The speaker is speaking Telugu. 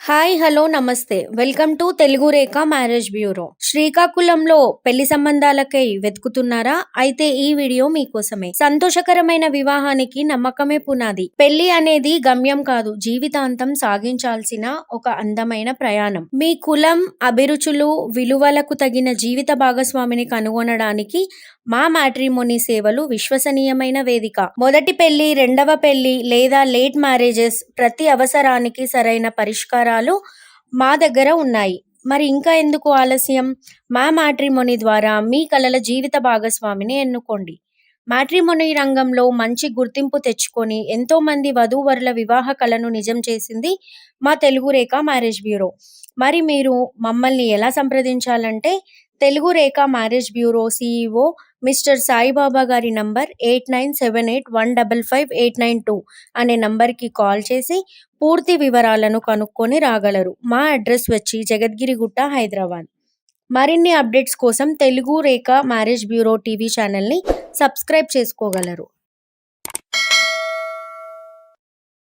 హాయ్ హలో నమస్తే welcome to Telugu Rekha marriage bureau. శ్రీకాకుళంలో పెళ్లి సంబంధాలకై వెతుకుతున్నారా? అయితే ఈ వీడియో మీకోసమే. సంతోషకరమైన వివాహానికి నమ్మకమే పునాది. పెళ్లి అనేది గమ్యం కాదు, జీవితాంతం సాగించాల్సిన ఒక అందమైన ప్రయాణం. మీ కులం, అభిరుచులు, విలువలకు తగిన జీవిత భాగస్వామిని కనుగొనడానికి మా మ్యాట్రిమోనీ సేవలు విశ్వసనీయమైన వేదిక. మొదటి పెళ్లి, రెండవ పెళ్లి లేదా లేట్ మ్యారేజెస్, ప్రతి అవసరానికి సరైన పరిష్కారాలు మా దగ్గర ఉన్నాయి. మరి ఇంకా ఎందుకు ఆలస్యం? మా మ్యాట్రిమోనీ ద్వారా మీ కలల జీవిత భాగస్వామిని ఎన్నుకోండి. మ్యాట్రిమోనీ రంగంలో మంచి గుర్తింపు తెచ్చుకొని ఎంతో మంది వధూవరుల వివాహ కలను నిజం చేసింది మా తెలుగు రేఖ మ్యారేజ్ బ్యూరో. మరి మీరు మమ్మల్ని ఎలా సంప్రదించాలంటే, Telugu Rekha marriage bureau CEO mister Saibaba గారి నంబర్ 8978155892 అనే నంబర్కి కాల్ చేసి పూర్తి వివరాలను కనుక్కొని రాగలరు. మా అడ్రస్ వచ్చి జగద్గిరిగుట్ట, హైదరాబాద్. మరిన్ని అప్డేట్స్ కోసం Telugu Rekha marriage bureau TV ఛానల్ని సబ్స్క్రైబ్ చేసుకోగలరు.